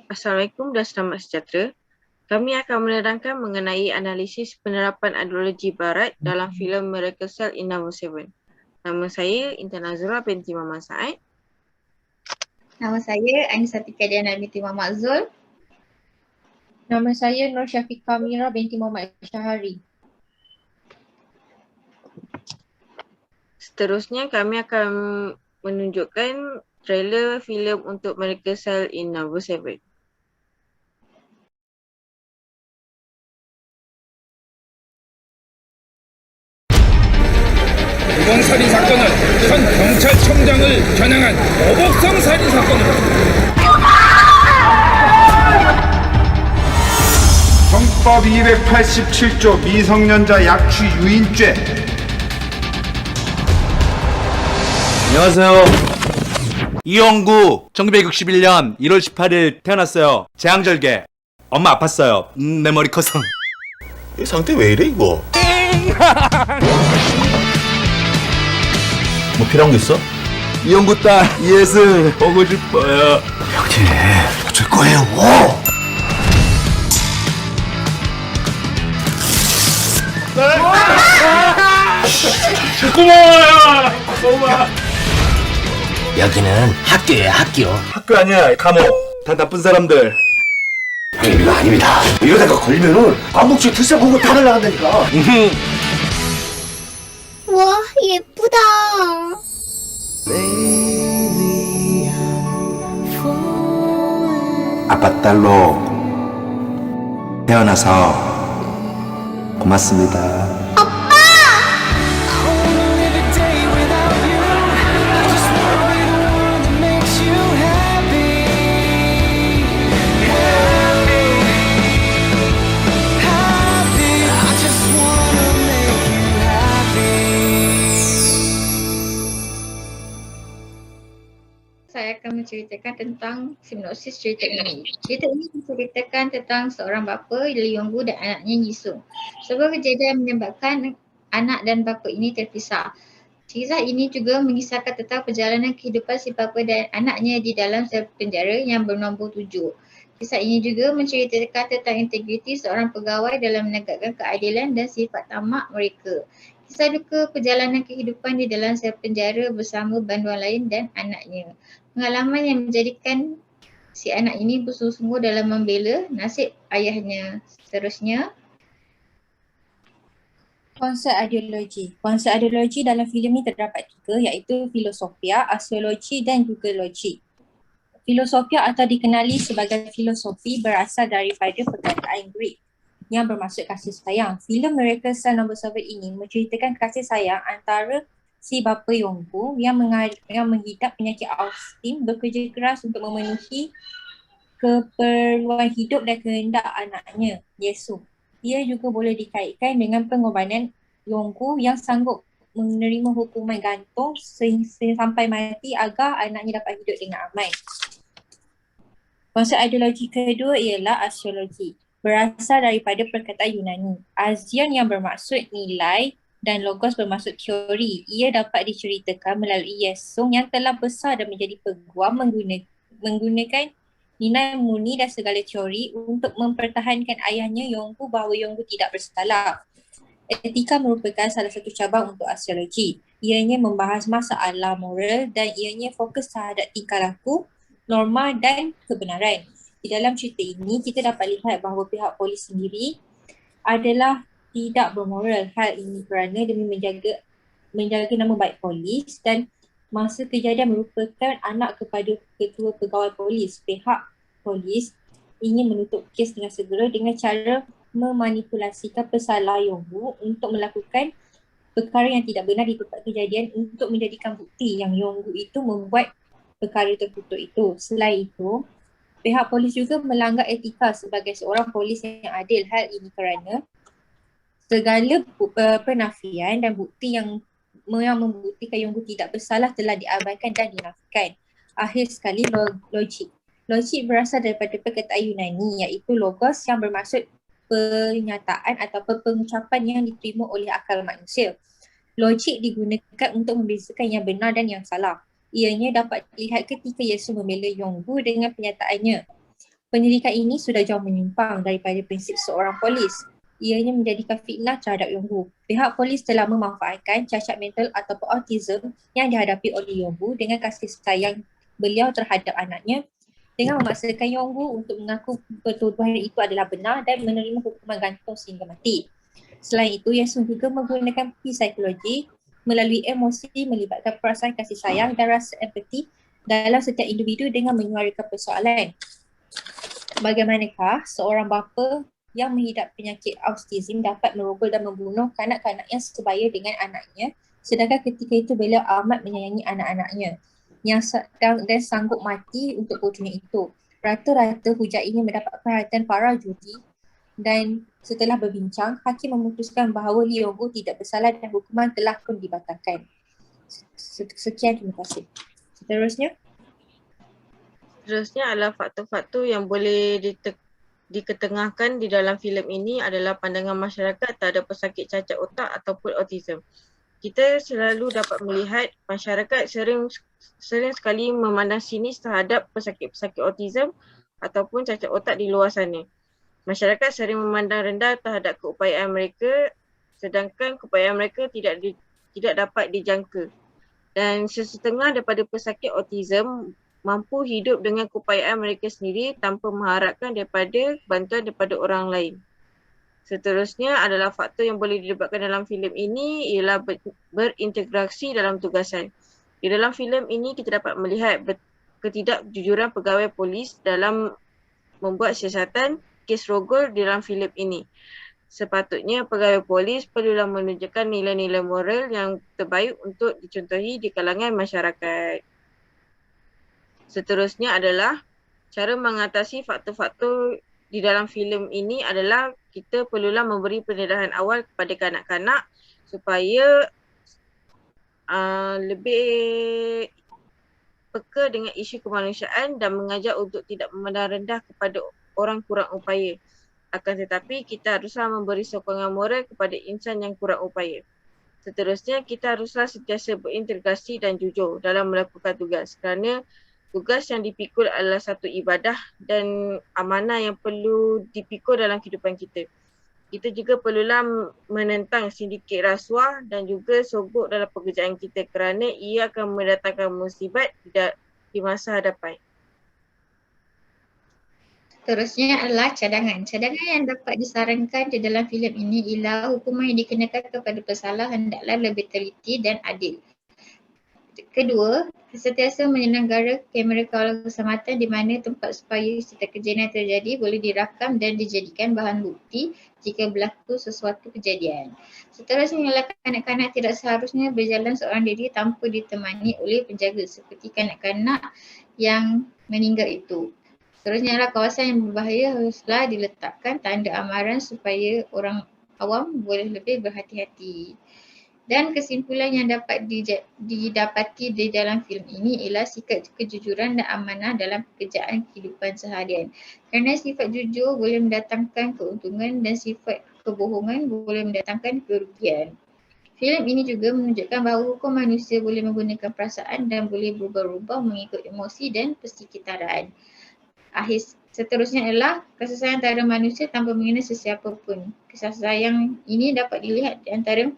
Assalamualaikum dan selamat sejahtera. Kami akan menerangkan mengenai analisis penerapan ideologi Barat dalam filem Miracle Cell in Number 7. Nama saya Intan Azura binti Muhammad Said. Nama saya Anissa Tikadiana binti Muhammad Zul. Nama saya Nur Syafiqah Mira binti Muhammad Syahari. Seterusnya kami akan menunjukkan trailer filem untuk Miracle Cell in Number 7. 이번 살인 사건은 현 경찰청장을 겨냥한 어복성 살인 사건으로 형법 287조 미성년자 약취 유인죄. 안녕하세요. 이영구 1961년 1월 18일 태어났어요. 재앙절개. 엄마 아팠어요. 내 머리 커서. 이 상태 왜 이래 이거? 뭐 필요한 거 있어? 이영구 딸 이예슬 보고 싶어요. 형님 어쩔 거예요? 고마워요. 여기는 학교예요 학교. 학교 아니야 감옥. 다 나쁜 사람들. 형님 이거 아닙니다. 이러다가 걸리면은 광복절 특사 보고 다 날라간다니까. 와, 예쁘다. 아빠 딸로 태어나서 고맙습니다. Saya akan menceritakan tentang sinopsis cerita ini. Cerita ini menceritakan tentang seorang bapa, Lee Yong-gu dan anaknya Jisung. Sebuah kejadian menyebabkan anak dan bapa ini terpisah. Kisah ini juga mengisahkan tentang perjalanan kehidupan si bapa dan anaknya di dalam sel penjara yang bernombor 7. Kisah ini juga menceritakan tentang integriti seorang pegawai dalam menegakkan keadilan dan sifat tamak mereka. Kisah duka perjalanan kehidupan di dalam sel penjara bersama banduan lain dan anaknya. Pengalaman yang menjadikan si anak ini bersungguh-sungguh dalam membela nasib ayahnya. Seterusnya, Konsep ideologi. Konsep ideologi dalam filem ini terdapat 3 iaitu filosofia, aksiologi dan juga logik. Filosofia atau dikenali sebagai filosofi berasal daripada perkataan Greek yang bermaksud kasih sayang. Filem Miracle Cell No. 7 ini menceritakan kasih sayang antara si bapa Yong-gu yang menghidap penyakit autism bekerja keras untuk memenuhi keperluan hidup dan kehendak anaknya, Yesu. Ia juga boleh dikaitkan dengan pengorbanan Yong-gu yang sanggup menerima hukuman gantung sampai mati agar anaknya dapat hidup dengan aman. Konsep ideologi kedua ialah aksiologi. Berasal daripada perkataan Yunani. Azion yang bermaksud nilai dan logos bermaksud teori. Ia dapat diceritakan melalui Yesung yang telah besar dan menjadi peguam menggunakan nilai murni dan segala teori untuk mempertahankan ayahnya Yong-gu bahawa Yong-gu tidak bersalah. Etika merupakan salah satu cabang untuk aksiologi. Ianya membahas masalah moral dan ianya fokus terhadap tingkah laku, norma dan kebenaran. Di dalam cerita ini, kita dapat lihat bahawa pihak polis sendiri adalah tidak bermoral. Hal ini kerana demi menjaga nama baik polis dan masa kejadian merupakan anak kepada ketua pegawai polis. Pihak polis ingin menutup kes dengan segera dengan cara memanipulasikan pesalah Yong-gu untuk melakukan perkara yang tidak benar di tempat kejadian untuk menjadikan bukti yang Yong-gu itu membuat perkara terkutuk itu. Selain itu, pihak polis juga melanggar etika sebagai seorang polis yang adil. Hal ini kerana segala penafian dan bukti yang membuktikan Yong-gu tidak bersalah telah diabaikan dan dinafikan. Akhir sekali, logik. Logik berasal daripada perkataan Yunani iaitu logos yang bermaksud pernyataan ataupun pengucapan yang diterima oleh akal manusia. Logik digunakan untuk membezakan yang benar dan yang salah. Ianya dapat dilihat ketika Yesus membela Yong-gu dengan pernyataannya. Penyelidikan ini sudah jauh menyimpang daripada prinsip seorang polis. Ianya menjadikan fitnah terhadap Yonggu. Pihak polis telah memanfaatkan cacat mental ataupun autism yang dihadapi oleh Yonggu dengan kasih sayang beliau terhadap anaknya dengan memaksakan Yonggu untuk mengaku pertuduhan itu adalah benar dan menerima hukuman gantung sehingga mati. Selain itu, Yesung juga menggunakan psikologi melalui emosi melibatkan perasaan kasih sayang dan rasa empati dalam setiap individu dengan menyuarakan persoalan. Bagaimanakah seorang bapa yang mengidap penyakit autism dapat merogol dan membunuh kanak-kanak yang sebaya dengan anaknya, sedangkan ketika itu beliau amat menyayangi anak-anaknya yang sedang dan sanggup mati untuk putranya itu. Rata-rata hujah ini mendapat perhatian para juri dan setelah berbincang, hakim memutuskan bahawa Lee Yong-gu tidak bersalah dan hukuman telah pun dibatalkan. Sekian, terima kasih. Seterusnya adalah faktor-faktor yang boleh diketengahkan di dalam filem ini adalah pandangan masyarakat terhadap pesakit cacat otak ataupun autism. Kita selalu dapat melihat masyarakat sering sekali memandang sinis terhadap pesakit-pesakit autism ataupun cacat otak di luar sana. Masyarakat sering memandang rendah terhadap keupayaan mereka, sedangkan keupayaan mereka tidak dapat dijangka. Dan sesetengah daripada pesakit autism mampu hidup dengan keupayaan mereka sendiri tanpa mengharapkan bantuan daripada orang lain. Seterusnya adalah faktor yang boleh didebatkan dalam filem ini ialah berintegrasi dalam tugasan. Di dalam filem ini kita dapat melihat ketidakjujuran pegawai polis dalam membuat siasatan kes rogol di dalam filem ini. Sepatutnya pegawai polis perlulah menunjukkan nilai-nilai moral yang terbaik untuk dicontohi di kalangan masyarakat. Seterusnya adalah cara mengatasi faktor-faktor di dalam filem ini adalah kita perlulah memberi pendedahan awal kepada kanak-kanak supaya lebih peka dengan isu kemanusiaan dan mengajar untuk tidak memandang rendah kepada orang kurang upaya. Akan tetapi kita haruslah memberi sokongan moral kepada insan yang kurang upaya. Seterusnya kita haruslah sentiasa berintegrasi dan jujur dalam melakukan tugas kerana tugas yang dipikul adalah satu ibadah dan amanah yang perlu dipikul dalam kehidupan kita. Kita juga perlulah menentang sindiket rasuah dan juga sogok dalam pekerjaan kita kerana ia akan mendatangkan musibat di masa hadapan. Seterusnya adalah cadangan. Cadangan yang dapat disarankan di dalam filem ini ialah hukuman yang dikenakan kepada pesalah hendaklah lebih teliti dan adil. Kedua, sentiasa menyelenggara kamera kawal keselamatan di mana tempat supaya serta kejadian terjadi boleh dirakam dan dijadikan bahan bukti jika berlaku sesuatu kejadian. Seterusnya ialah kanak-kanak tidak seharusnya berjalan seorang diri tanpa ditemani oleh penjaga seperti kanak-kanak yang meninggal itu. Seterusnya adalah kawasan yang berbahaya haruslah diletakkan tanda amaran supaya orang awam boleh lebih berhati-hati. Dan kesimpulan yang dapat didapati di dalam filem ini ialah sikap kejujuran dan amanah dalam pekerjaan kehidupan seharian. Kerana sifat jujur boleh mendatangkan keuntungan dan sifat kebohongan boleh mendatangkan kerugian. Filem ini juga menunjukkan bahawa hukum manusia boleh menggunakan perasaan dan boleh berubah-ubah mengikut emosi dan persekitaraan. Seterusnya adalah kasih sayang antara manusia tanpa mengenal sesiapa pun. Kasih sayang ini dapat dilihat di antara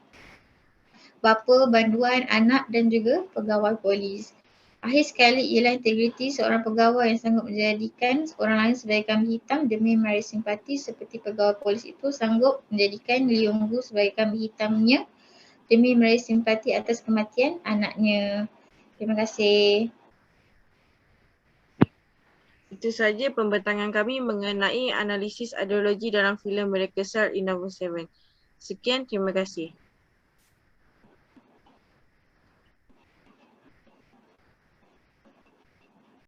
bapa, banduan, anak dan juga pegawai polis. Akhir sekali ialah integriti seorang pegawai yang sanggup menjadikan orang lain sebagai kambing hitam demi meraih simpati seperti pegawai polis itu sanggup menjadikan Lee Yong-gu sebagai kambing hitamnya demi meraih simpati atas kematian anaknya. Terima kasih. Itu sahaja pembentangan kami mengenai analisis ideologi dalam filem Miracle Cell in Number 7. Sekian, terima kasih.